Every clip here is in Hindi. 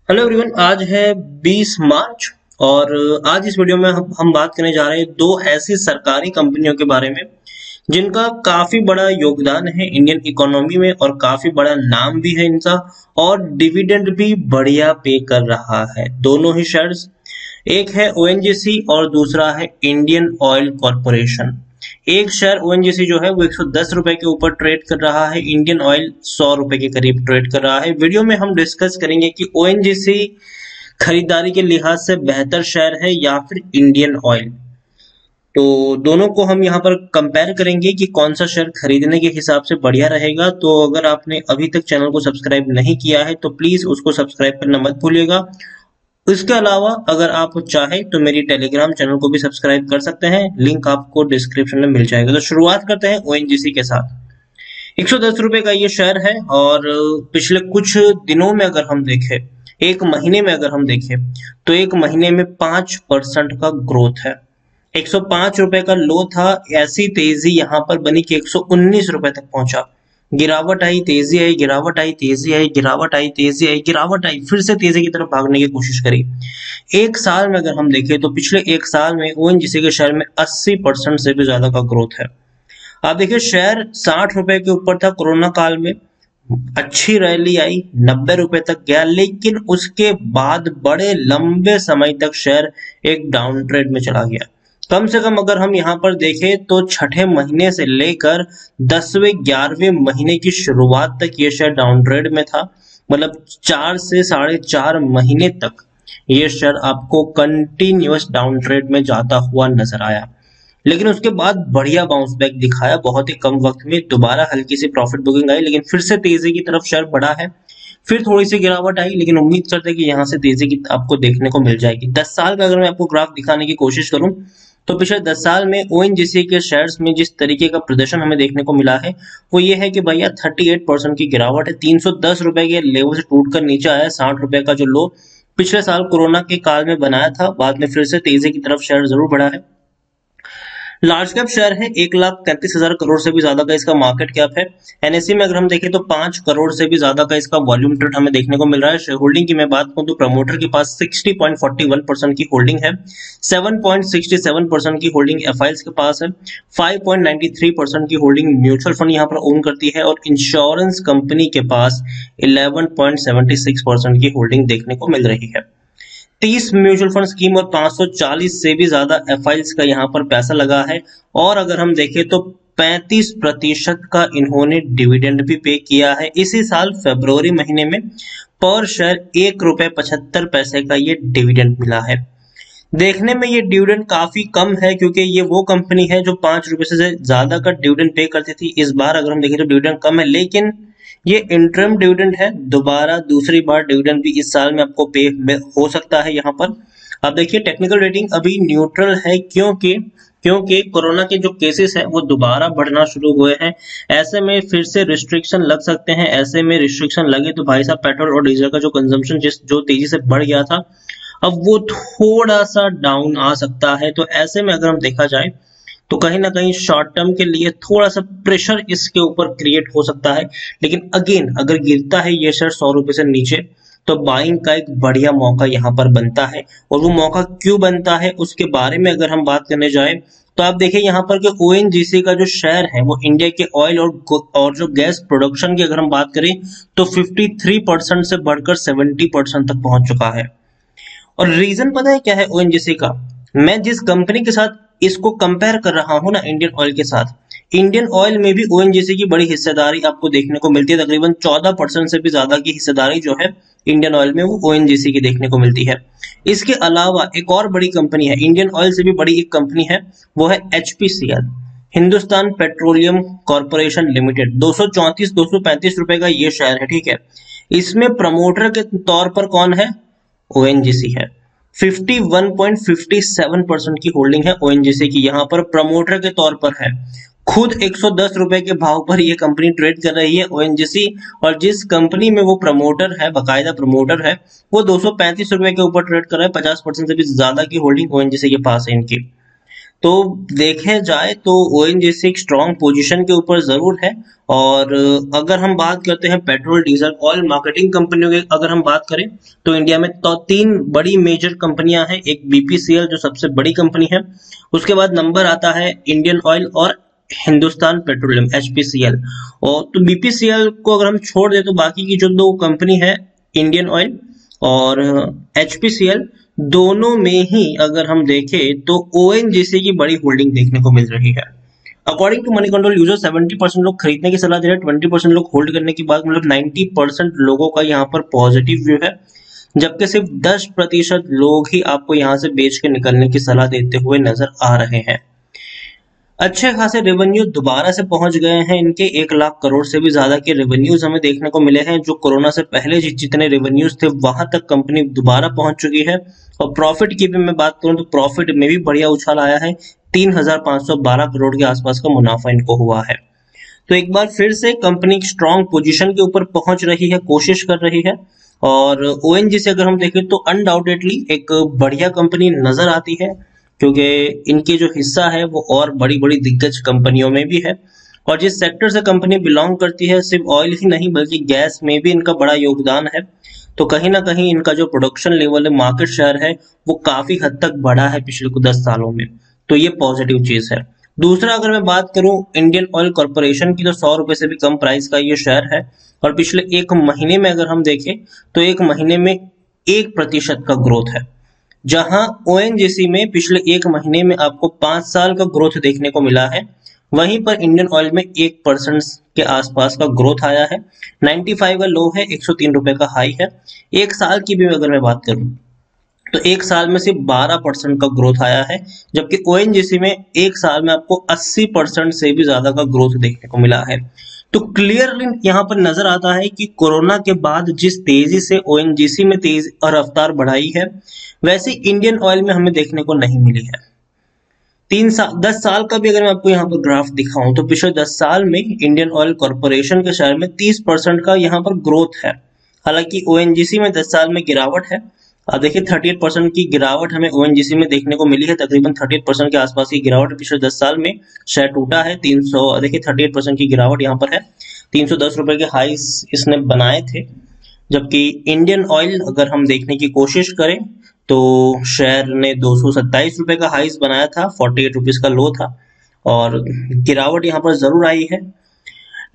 Hello everyone. आज है 20 मार्च और आज इस वीडियो में हम बात करने जा रहे हैं दो ऐसी सरकारी कंपनियों के बारे में जिनका काफी बड़ा योगदान है इंडियन इकोनॉमी में और काफी बड़ा नाम भी है इनका और डिविडेंड भी बढ़िया पे कर रहा है। दोनों ही शेयर्स, एक है ओएनजीसी और दूसरा है इंडियन ऑयल कॉरपोरेशन। एक शेयर ओएनजीसी जो है वो 110 रुपए के ऊपर ट्रेड कर रहा है, इंडियन ऑयल 100 रुपए के करीब ट्रेड कर रहा है। वीडियो में हम डिस्कस करेंगे कि ओएनजीसी खरीदारी के लिहाज से बेहतर शेयर है या फिर इंडियन ऑयल। तो दोनों को हम यहाँ पर कंपेयर करेंगे कि कौन सा शेयर खरीदने के हिसाब से बढ़िया रहेगा। तो अगर आपने अभी तक चैनल को सब्सक्राइब नहीं किया है तो प्लीज उसको सब्सक्राइब करना मत भूलिएगा। इसके अलावा अगर आप चाहे तो मेरी टेलीग्राम चैनल को भी सब्सक्राइब कर सकते हैं, लिंक आपको डिस्क्रिप्शन में मिल जाएगा। तो शुरुआत करते हैं ओएनजीसी के साथ। 110 रुपए का ये शेयर है और पिछले कुछ दिनों में अगर हम देखें, एक महीने में अगर हम देखें तो एक महीने में 5% का ग्रोथ है। 105 रुपए का लो था, ऐसी तेजी यहां पर बनी कि 119 रुपए तक पहुंचा। गिरावट आई, तेजी आई, गिरावट आई, तेजी आई, गिरावट आई, तेजी आई, गिरावट आई, फिर से तेजी की तरफ भागने की कोशिश करी। एक साल में अगर हम देखें तो पिछले एक साल में ओएनजीसी के शेयर में 80% से भी ज्यादा का ग्रोथ है। आप देखिए शेयर 60 रुपए के ऊपर था कोरोना काल में, अच्छी रैली आई, 90 रुपए तक गया, लेकिन उसके बाद बड़े लंबे समय तक शेयर एक डाउन ट्रेड में चला गया। कम से कम अगर हम यहाँ पर देखें तो छठे महीने से लेकर 10वें 11वें महीने की शुरुआत तक ये शेयर डाउन ट्रेड में था। मतलब 4 से 4.5 महीने तक ये शेयर आपको कंटिन्यूअस डाउन ट्रेड में जाता हुआ नजर आया, लेकिन उसके बाद बढ़िया बाउंस बैक दिखाया। बहुत ही कम वक्त में दोबारा हल्की सी प्रॉफिट बुकिंग आई, लेकिन फिर से तेजी की तरफ शेयर बढ़ा है। फिर थोड़ी सी गिरावट आई, लेकिन उम्मीद करते हैं कि यहाँ से तेजी की आपको देखने को मिल जाएगी। 10 साल का अगर मैं आपको ग्राफ दिखाने की कोशिश करूं तो पिछले 10 साल में ओएनजीसी के शेयर्स में जिस तरीके का प्रदर्शन हमें देखने को मिला है वो ये है कि भैया 38% की गिरावट है। 310 रुपए के लेवल से टूटकर नीचे आया। 60 रुपए का जो लो पिछले साल कोरोना के काल में बनाया था, बाद में फिर से तेजी की तरफ शेयर जरूर बढ़ा है। लार्ज कैप शेयर है, 1,33,000 करोड़ से भी ज्यादा का इसका मार्केट कैप है। एनएससी में अगर हम देखें तो 5 करोड़ से भी ज्यादा का इसका वॉल्यूम ट्रेड हमें देखने को मिल रहा है। शेयर होल्डिंग की मैं बात करूं तो प्रमोटर के पास 60.41% की होल्डिंग है, 7.67% की होल्डिंग एफआईएल्स के पास है, 5.93% की होल्डिंग म्यूचुअल फंड यहाँ पर ओन करती है और इंश्योरेंस कंपनी के पास 11.76% की होल्डिंग देखने को मिल रही है। 30 म्यूचुअल फंड स्कीम और 540 से भी ज्यादा एफआईएल्स का यहाँ पर पैसा लगा है। और अगर हम देखें तो 35% का इन्होंने डिविडेंड भी पे किया है इसी साल फरवरी महीने में। पर शेयर 1.75 रुपए का ये डिविडेंड मिला है। देखने में ये डिविडेंड काफी कम है क्योंकि ये वो कंपनी है जो 5 रुपए से ज्यादा का डिविडेंड पे करती थी। इस बार अगर हम देखें तो डिविडेंड कम है, लेकिन ये इंटरम डिविडेंड है। दोबारा दूसरी बार डिविडेंड भी इस साल में आपको पे हो सकता है। यहाँ पर आप देखिए टेक्निकल रेटिंग अभी न्यूट्रल है, क्योंकि कोरोना के जो केसेस है वो दोबारा बढ़ना शुरू हुए हैं। ऐसे में फिर से रिस्ट्रिक्शन लग सकते हैं। ऐसे में रिस्ट्रिक्शन लगे तो भाई साहब पेट्रोल और डीजल का जो कंजम्पशन जो तेजी से बढ़ गया था अब वो थोड़ा सा डाउन आ सकता है। तो ऐसे में अगर हम देखा जाए तो कहीं ना कहीं शॉर्ट टर्म के लिए थोड़ा सा प्रेशर इसके ऊपर क्रिएट हो सकता है। लेकिन अगेन अगर गिरता है ये शेयर 100 रुपए से नीचे तो बाइंग का एक बढ़िया मौका यहाँ पर बनता है। और वो मौका क्यों बनता है उसके बारे में अगर हम बात करने जाए तो आप देखिए यहाँ पर कि ओएनजीसी का जो शेयर है वो इंडिया के ऑयल और जो गैस प्रोडक्शन की अगर हम बात करें तो 53% से बढ़कर 70% तक पहुंच चुका है। और रीजन पता है क्या है ओएनजीसी का? मैं जिस कंपनी के साथ इसको कंपेयर कर रहा हूं ना, इंडियन ऑयल के साथ, इंडियन ऑयल में भी ओएनजीसी की बड़ी हिस्सेदारी आपको देखने को मिलती है। तकरीबन 14% से भी ज्यादा की हिस्सेदारी जो है इंडियन ऑयल में वो ओएनजीसी की देखने को मिलती है। इसके अलावा एक और बड़ी कंपनी है, इंडियन ऑयल से भी बड़ी एक कंपनी है, वो है HPCL, Hindustan petroleum corporation limited. 234-235 रुपए का ये शेयर है, ठीक है। इसमें प्रमोटर के तौर पर कौन है? ओएनजीसी है। 51.57% की होल्डिंग है ओएनजीसी की, यहाँ पर प्रमोटर के तौर पर है। खुद 110 रुपए के भाव पर यह कंपनी ट्रेड कर रही है ओएनजीसी, और जिस कंपनी में वो प्रमोटर है, बाकायदा प्रमोटर है, वो 235 रुपए के ऊपर ट्रेड कर रहा है। 50% से भी ज्यादा की होल्डिंग ओएनजीसी के पास है इनकी। तो देखे जाए तो ओएनजीसी एक स्ट्रॉन्ग पोजीशन के ऊपर जरूर है और अगर हम बात करते हैं पेट्रोल डीजल ऑयल मार्केटिंग कंपनियों की अगर हम बात करें तो इंडिया में तो तीन बड़ी मेजर कंपनियां हैं। एक बीपीसीएल जो सबसे बड़ी कंपनी है, उसके बाद नंबर आता है इंडियन ऑयल और हिंदुस्तान पेट्रोलियम एचपीसीएल। और तो बीपीसीएल को अगर हम छोड़ दें तो बाकी की जो दो कंपनी है इंडियन ऑयल और एचपीसीएल, दोनों में ही अगर हम देखें तो ओएनजीसी की बड़ी होल्डिंग देखने को मिल रही है। According to Moneycontrol user 70% लोग खरीदने की सलाह दे रहे हैं, 20% लोग होल्ड करने की बात, मतलब 90% लोगों का यहाँ पर पॉजिटिव व्यू है, जबकि सिर्फ 10% लोग ही आपको यहाँ से बेच के निकलने की सलाह देते हुए नजर आ रहे हैं। अच्छे खासे रेवेन्यू दोबारा से पहुंच गए हैं इनके, 1 लाख करोड़ से भी ज्यादा के रेवेन्यूज हमें देखने को मिले हैं। जो कोरोना से पहले जितने रेवेन्यूज थे वहां तक कंपनी दोबारा पहुंच चुकी है। और प्रॉफिट की भी मैं बात करूं तो प्रॉफिट में भी बढ़िया उछाल आया है, 3,512 करोड़ के आसपास का मुनाफा इनको हुआ है। तो एक बार फिर से कंपनी स्ट्रॉन्ग पोजीशन के ऊपर पहुंच रही है, कोशिश कर रही है। और ओएनजीसी अगर हम देखें तो अनडाउटेडली एक बढ़िया कंपनी नजर आती है, क्योंकि इनकी जो हिस्सा है वो और बड़ी बड़ी दिग्गज कंपनियों में भी है। और जिस सेक्टर से कंपनी बिलोंग करती है, सिर्फ ऑयल ही नहीं बल्कि गैस में भी इनका बड़ा योगदान है। तो कहीं ना कहीं इनका जो प्रोडक्शन लेवल है, मार्केट शेयर है, वो काफी हद तक बढ़ा है पिछले कुछ 10 सालों में। तो ये पॉजिटिव चीज है। दूसरा अगर मैं बात करूं इंडियन ऑयल कॉर्पोरेशन की, तो 100 रुपए से भी कम प्राइस का ये शेयर है। और पिछले एक महीने में अगर हम देखें तो एक महीने में 1% का ग्रोथ है, जहां ओएनजीसी में पिछले एक महीने में आपको 5 साल का ग्रोथ देखने को मिला है। वहीं पर इंडियन ऑयल में 1% के आसपास का ग्रोथ आया है। 95 का लो है, 103 रुपए का हाई है। एक साल की भी अगर मैं बात करूं तो एक साल में सिर्फ 12% का ग्रोथ आया है, जबकि ओएनजीसी में एक साल में आपको 80% से भी ज्यादा का ग्रोथ देखने को मिला है। तो क्लियरली यहाँ पर नजर आता है कि कोरोना के बाद जिस तेजी से ओएनजीसी में तेज और रफ्तार बढ़ाई है, वैसे इंडियन ऑयल में हमें देखने को नहीं मिली है। 10 साल का भी अगर मैं आपको यहाँ पर ग्राफ दिखाऊं तो पिछले 10 साल में इंडियन ऑयल कॉर्पोरेशन के शेयर में 30% का यहाँ पर ग्रोथ है। हालांकि ओएनजीसी में 10 साल में गिरावट है। अब देखिए 38% की गिरावट हमें ओएनजीसी में देखने को मिली है, तकरीबन 38% के आसपास की गिरावट पिछले 10 साल में। शेयर टूटा है 300, देखिए 38% की गिरावट यहाँ पर है। 310 रुपए के हाईस इसने बनाए थे, जबकि इंडियन ऑयल अगर हम देखने की कोशिश करें तो शेयर ने 227 रुपए का हाईस बनाया था, 48 रुपीज का लो था। और गिरावट यहाँ पर जरूर आई है।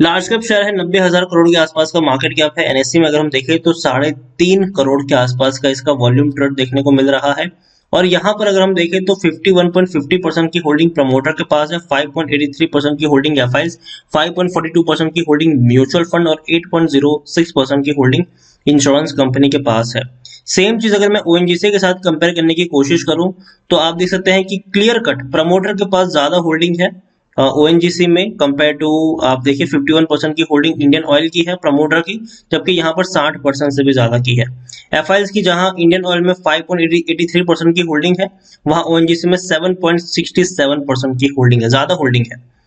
लार्ज कैप शेयर है, 90,000 करोड़ के आसपास का मार्केट कैप है। एनएससी में अगर हम देखें तो 3.5 करोड़ के आसपास का इसका वॉल्यूम ट्रेड देखने को मिल रहा है। और यहाँ पर अगर हम देखें तो 51.50% की होल्डिंग प्रमोटर के पास है, 5.83% की होल्डिंग एफआईज, 5.42% की होल्डिंग म्यूचुअल फंड और 8.06% की होल्डिंग इंश्योरेंस कंपनी के पास है। सेम चीज अगर मैं ओएनजीसी के साथ कंपेयर करने की कोशिश करूं तो आप देख सकते हैं कि क्लियर कट प्रमोटर के पास ज्यादा होल्डिंग है ओएनजीसी में कंपेयर टू, आप देखिए 51% की होल्डिंग इंडियन ऑयल की है प्रमोटर की, जबकि यहाँ पर 60% से भी ज्यादा की है। एफआईएस की जहां इंडियन ऑयल में 5.83% की होल्डिंग है, वहां ओएनजीसी में 7.67% की होल्डिंग है, ज्यादा होल्डिंग है।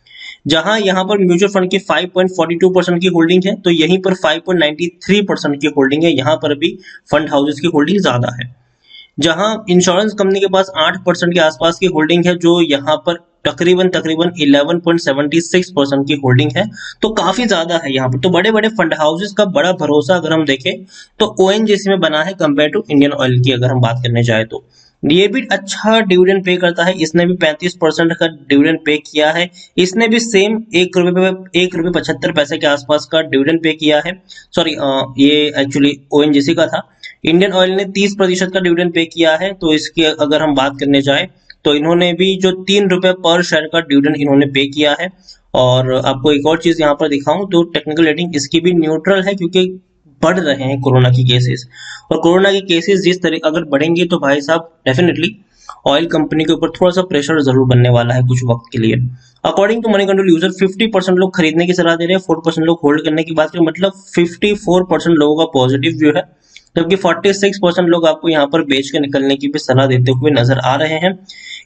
जहां यहां पर म्यूचुअल फंड की 5.42% की होल्डिंग है, तो यहीं पर 5.93% की होल्डिंग है। यहां पर भी फंड हाउसेस की होल्डिंग ज्यादा है। जहां इंश्योरेंस कंपनी के पास 8% के आसपास की होल्डिंग है, जो यहाँ पर तकरीबन 11.76% की होल्डिंग है, तो काफी ज्यादा है यहाँ पर। तो बड़े बड़े फंड हाउसेस का बड़ा भरोसा अगर हम देखें तो ओएनजीसी में बना है कंपेयर टू इंडियन ऑयल की अगर हम बात करने जाए तो। ये भी अच्छा डिविडेंड पे करता है, इसने भी 35% का डिविडेंड पे किया है। इसने भी सेम 1 रुपए 75 पैसे के आसपास का डिविडेंड पे किया है। सॉरी, ये एक्चुअली ओएनजीसी का था। इंडियन ऑयल ने 30% का डिविडेंड पे किया है। तो इसकी अगर हम बात करने जाए तो इन्होंने भी जो 3 रुपए पर शेयर का डिविडेंड इन्होंने पे किया है। और आपको एक और चीज यहाँ पर दिखाऊं तो टेक्निकल रेटिंग इसकी भी न्यूट्रल है, क्योंकि बढ़ रहे हैं कोरोना की केसेस। और कोरोना के केसेस जिस तरह अगर बढ़ेंगे तो भाई साहब डेफिनेटली ऑयल कंपनी के ऊपर थोड़ा सा प्रेशर जरूर बनने वाला है कुछ वक्त के लिए। According to Moneycontrol user 50% लोग खरीदने की सलाह दे रहे हैं, 4% लोग होल्ड करने की बात करें, मतलब 54% लोगों का पॉजिटिव व्यू है, जबकि 46% लोग आपको यहाँ पर बेच के निकलने की भी सलाह देते हुए नजर आ रहे हैं।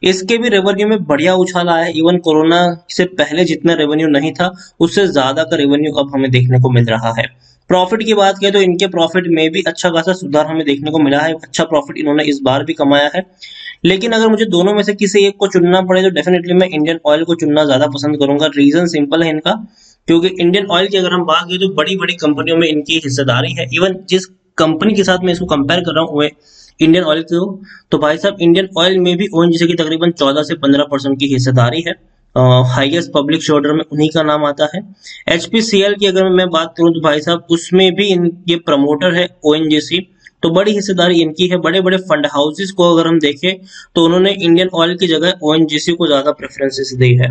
इसके भी रेवेन्यू में बढ़िया उछाल आया है। इवन कोरोना से पहले जितना रेवेन्यू नहीं था उससे ज्यादा का रेवेन्यू अब हमें देखने को मिल रहा है। प्रॉफिट की बात करें तो इनके प्रॉफिट में भी अच्छा खासा सुधार हमें देखने को मिला है। अच्छा प्रॉफिट इन्होंने इस बार भी कमाया है। लेकिन अगर मुझे दोनों में से किसी एक को चुनना पड़े तो डेफिनेटली मैं इंडियन ऑयल को चुनना ज्यादा पसंद करूंगा। रीजन सिंपल है इनका क्योंकि इंडियन ऑयल की अगर हम बात करें तो बड़ी बड़ी कंपनियों में इनकी हिस्सेदारी है। इवन जिस कंपनी के साथ मैं इसको कंपेयर कर रहा हूँ वो इंडियन ऑयल को, तो भाई साहब इंडियन ऑयल में भी ओएनजीसी की तकरीबन 14 से 15% की हिस्सेदारी है। हाईएस्ट पब्लिक शेयर में उन्हीं का नाम आता है। एचपीसीएल की अगर मैं बात करूं तो भाई साहब उसमें भी ये प्रमोटर है ओएनजीसी, तो बड़ी हिस्सेदारी इनकी है। बड़े बड़े फंड हाउसेस को अगर हम देखें तो उन्होंने इंडियन ऑयल की जगह ओएनजीसी को ज्यादा प्रेफरेंसेस दी है।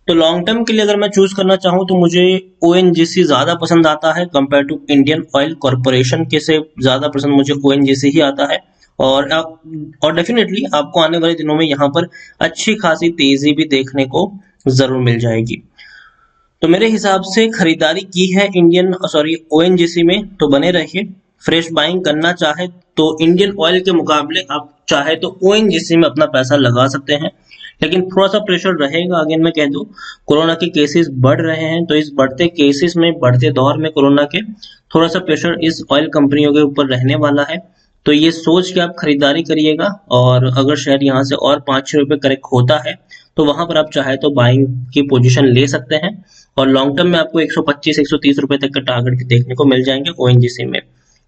तो लॉन्ग टर्म के लिए अगर मैं चूज करना चाहूँ तो मुझे ओएनजीसी ज्यादा पसंद आता है compare to Indian Oil Corporation के से ज्यादा पसंद मुझे ओएनजीसी ही आता है। और डेफिनेटली आपको आने वाले दिनों में यहाँ पर अच्छी खासी तेजी भी देखने को जरूर मिल जाएगी। तो मेरे हिसाब से खरीदारी की है ओएनजीसी में तो बने रहिए। फ्रेश बाइंग करना चाहे तो इंडियन ऑयल के मुकाबले आप चाहे तो ओएनजीसी में अपना पैसा लगा सकते हैं, लेकिन थोड़ा सा प्रेशर रहेगा। अगेन मैं कह दूं, कोरोना के केसेस बढ़ रहे हैं, तो इस बढ़ते केसेस में, बढ़ते दौर में कोरोना के, थोड़ा सा प्रेशर इस ऑयल कंपनियों के ऊपर रहने वाला है। तो ये सोच के आप खरीदारी करिएगा, और अगर शेयर यहाँ से और 5-6 रुपए करेक्ट होता है तो वहां पर आप चाहे तो बाइंग की पोजीशन ले सकते हैं। और लॉन्ग टर्म में आपको 125-130 रुपए तक का टारगेट देखने को मिल जाएंगे ओएनजीसी में।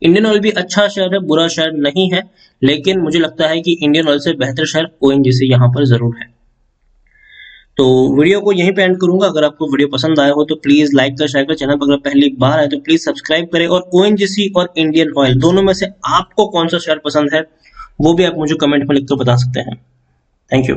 इंडियन ऑयल भी अच्छा शेयर है, बुरा शेयर नहीं है, लेकिन मुझे लगता है कि इंडियन ऑयल से बेहतर शेयर ओएनजीसी यहाँ पर जरूर है। तो वीडियो को यहीं पे एंड करूंगा। अगर आपको वीडियो पसंद आया हो तो प्लीज लाइक कर, शेयर कर, चैनल पर अगर पहली बार आए तो प्लीज सब्सक्राइब करें। और ओएनजीसी और इंडियन ऑयल दोनों में से आपको कौन सा शेयर पसंद है वो भी आप मुझे कमेंट में लिखकर बता सकते हैं। Thank you.